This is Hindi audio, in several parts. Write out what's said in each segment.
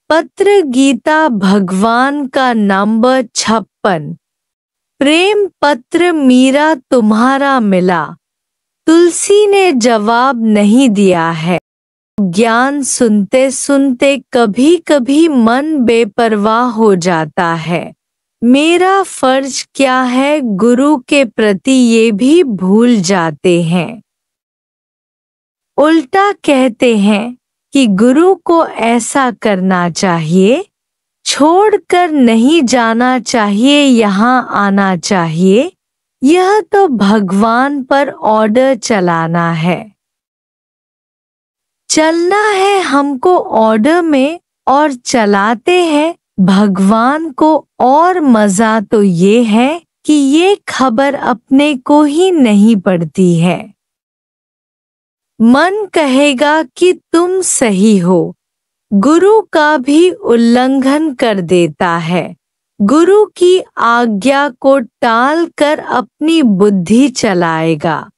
पत्र गीता भगवान का नंबर 56। प्रेम पत्र मीरा तुम्हारा मिला, तुलसी ने जवाब नहीं दिया है। ज्ञान सुनते सुनते कभी कभी मन बेपरवाह हो जाता है। मेरा फर्ज क्या है गुरु के प्रति ये भी भूल जाते हैं। उल्टा कहते हैं कि गुरु को ऐसा करना चाहिए, छोड़कर नहीं जाना चाहिए, यहाँ आना चाहिए। यह तो भगवान पर ऑर्डर चलाना है। चलना है हमको ऑर्डर में और चलाते हैं भगवान को। और मजा तो ये है कि ये खबर अपने को ही नहीं पड़ती है। मन कहेगा कि तुम सही हो, गुरु का भी उल्लंघन कर देता है। गुरु की आज्ञा को टाल कर अपनी बुद्धि चलाएगा।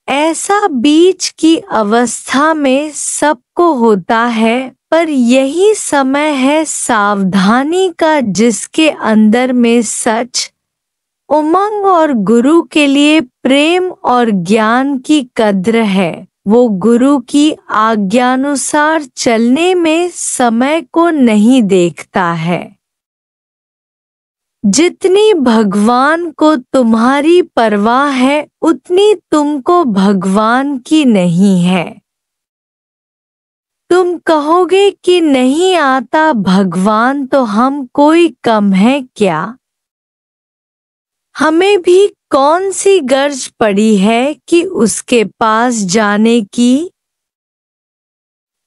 ऐसा बीच की अवस्था में सबको होता है, पर यही समय है सावधानी का, जिसके अंदर में सच, उमंग और गुरु के लिए प्रेम और ज्ञान की कद्र है। वो गुरु की आज्ञानुसार चलने में समय को नहीं देखता है। जितनी भगवान को तुम्हारी परवाह है उतनी तुमको भगवान की नहीं है। तुम कहोगे कि नहीं आता भगवान तो हम कोई कम है क्या? हमें भी कौन सी गर्ज पड़ी है कि उसके पास जाने की?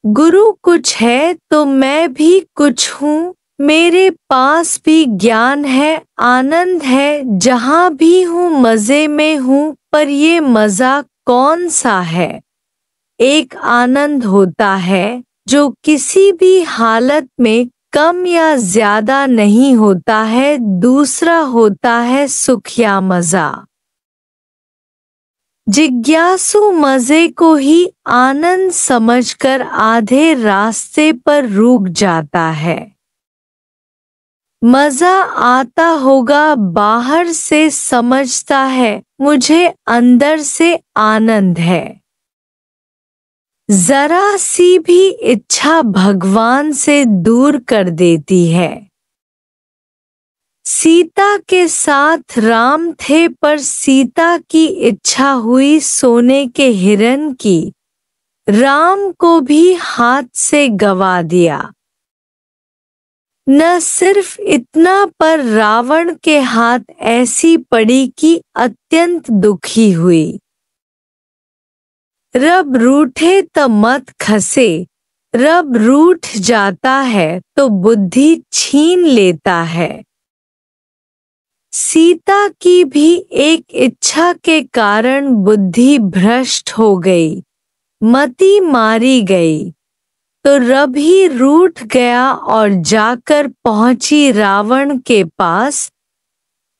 गुरु कुछ है तो मैं भी कुछ हूँ। मेरे पास भी ज्ञान है, आनंद है, जहाँ भी हूँ मजे में हूँ। पर ये मजा कौन सा है? एक आनंद होता है जो किसी भी हालत में कम या ज्यादा नहीं होता है। दूसरा होता है सुख या मजा। जिज्ञासु मजे को ही आनंद समझकर आधे रास्ते पर रुक जाता है। मजा आता होगा बाहर से, समझता है मुझे अंदर से आनंद है। जरा सी भी इच्छा भगवान से दूर कर देती है। सीता के साथ राम थे, पर सीता की इच्छा हुई सोने के हिरन की। राम को भी हाथ से गवा दिया। न सिर्फ इतना, पर रावण के हाथ ऐसी पड़ी कि अत्यंत दुखी हुई। रब रूठे तो मत खसे, रब रूठ जाता है तो बुद्धि छीन लेता है। सीता की भी एक इच्छा के कारण बुद्धि भ्रष्ट हो गई, मति मारी गई, तो रब ही रूठ गया और जाकर पहुंची रावण के पास।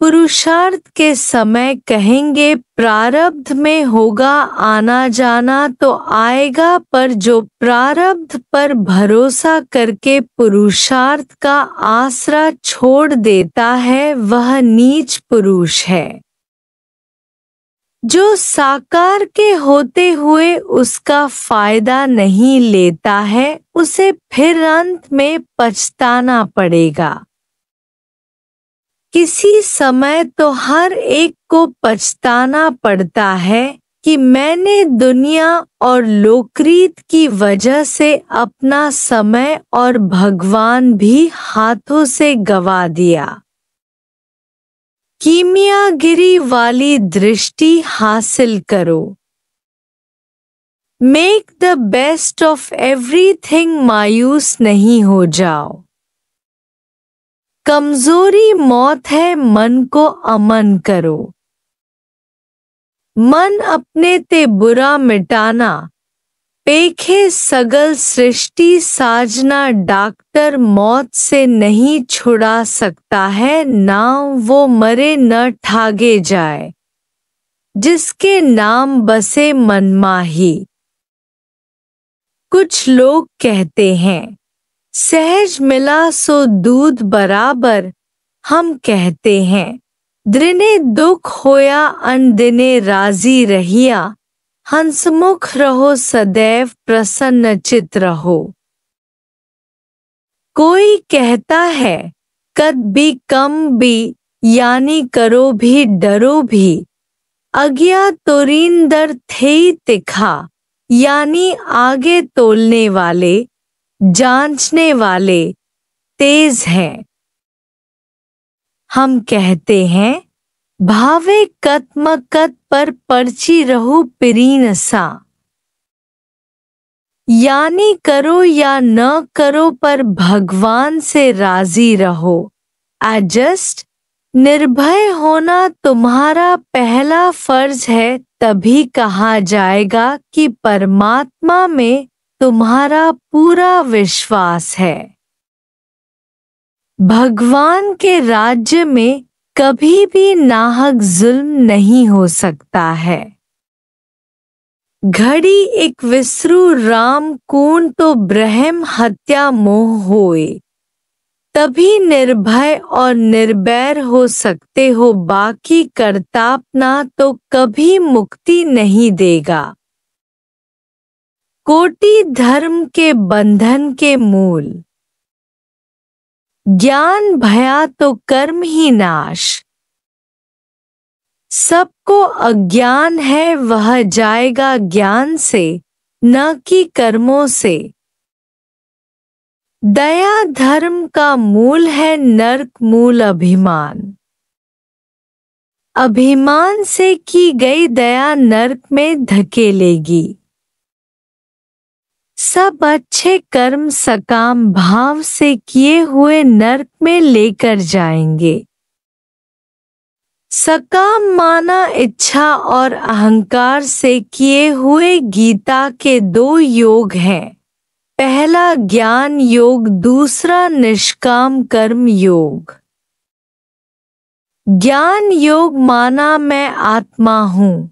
पुरुषार्थ के समय कहेंगे प्रारब्ध में होगा आना जाना तो आएगा, पर जो प्रारब्ध पर भरोसा करके पुरुषार्थ का आसरा छोड़ देता है वह नीच पुरुष है। जो साकार के होते हुए उसका फायदा नहीं लेता है उसे फिर अंत में पछताना पड़ेगा। किसी समय तो हर एक को पछताना पड़ता है कि मैंने दुनिया और लोकरीत की वजह से अपना समय और भगवान भी हाथों से गवा दिया। कीमियागिरी वाली दृष्टि हासिल करो। Make the best of everything, मायूस नहीं हो जाओ। कमजोरी मौत है, मन को अमन करो। मन अपने ते बुरा मिटाना, पेखे सगल सृष्टि साजना। डॉक्टर मौत से नहीं छुड़ा सकता है, नाम वो मरे न ठागे जाए, जिसके नाम बसे मनमाही। कुछ लोग कहते हैं सहज मिला सो दूध बराबर, हम कहते हैं। दृने दुख होया अन दिने राजी रहिया, हंसमुख रहो सदैव प्रसन्न चित रहो। कोई कहता है कद भी कम भी, यानी करो भी डरो भी। अज्ञा तोरींदर थेई तिखा, यानी आगे तोलने वाले, जांचने वाले तेज हैं। हम कहते हैं भावे कत पर पर्ची रहो पिरीन सा, यानी करो या न करो पर भगवान से राजी रहो। एडजस्ट निर्भय होना तुम्हारा पहला फर्ज है, तभी कहा जाएगा कि परमात्मा में तुम्हारा पूरा विश्वास है। भगवान के राज्य में कभी भी नाहक जुल्म नहीं हो सकता है। घड़ी एक विसरू राम कून तो ब्रह्म हत्या मोह होए, तभी निर्भय और निर्बैर हो सकते हो, बाकी करतापना तो कभी मुक्ति नहीं देगा। कोटि धर्म के बंधन के मूल, ज्ञान भया तो कर्म ही नाश। सबको अज्ञान है वह जाएगा ज्ञान से, न कि कर्मों से। दया धर्म का मूल है, नरक मूल अभिमान। अभिमान से की गई दया नरक में धकेलेगी। सब अच्छे कर्म सकाम भाव से किए हुए नरक में लेकर जाएंगे। सकाम माना इच्छा और अहंकार से किए हुए गीता के 2 योग हैं, पहला ज्ञान योग, दूसरा निष्काम कर्म योग। ज्ञान योग माना मैं आत्मा हूँ।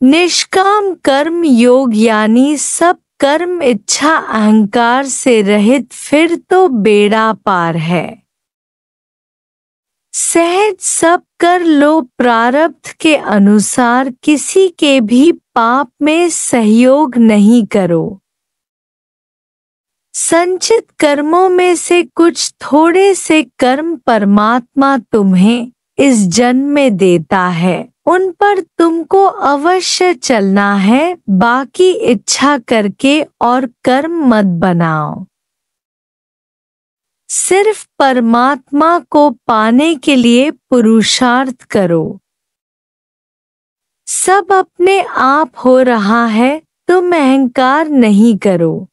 निष्काम कर्म योग यानी सब कर्म इच्छा अहंकार से रहित, फिर तो बेड़ा पार है। सहज सब कर लो प्रारब्ध के अनुसार, किसी के भी पाप में सहयोग नहीं करो। संचित कर्मों में से कुछ थोड़े से कर्म परमात्मा तुम्हें इस जन्म में देता है, उन पर तुमको अवश्य चलना है, बाकी इच्छा करके और कर्म मत बनाओ। सिर्फ परमात्मा को पाने के लिए पुरुषार्थ करो। सब अपने आप हो रहा है, तुम अहंकार नहीं करो।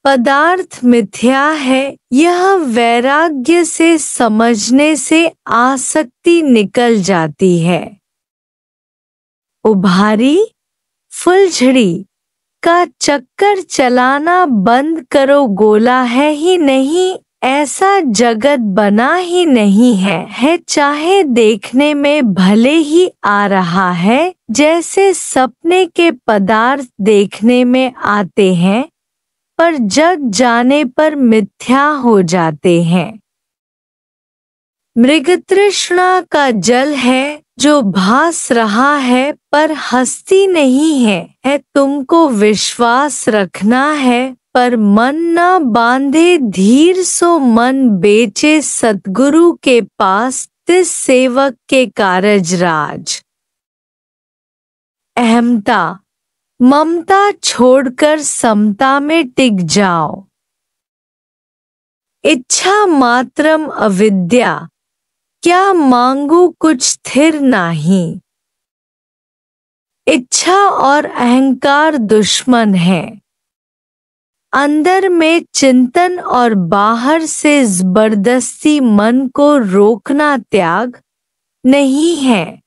पदार्थ मिथ्या है, यह वैराग्य से समझने से आसक्ति निकल जाती है। उभारी फुलझड़ी का चक्कर चलाना बंद करो, गोला है ही नहीं, ऐसा जगत बना ही नहीं है चाहे देखने में भले ही आ रहा है, जैसे सपने के पदार्थ देखने में आते हैं पर जग जाने पर मिथ्या हो जाते हैं। मृगतृष्णा का जल है जो भास रहा है पर हस्ती नहीं है तुमको विश्वास रखना है, पर मन न बांधे धीर सो मन बेचे सतगुरु के पास, तिस सेवक के कारज राज। अहमता ममता छोड़कर समता में टिक जाओ। इच्छा मात्रम अविद्या, क्या मांगू कुछ स्थिर नहीं। इच्छा और अहंकार दुश्मन है। अंदर में चिंतन और बाहर से जबरदस्ती मन को रोकना त्याग नहीं है।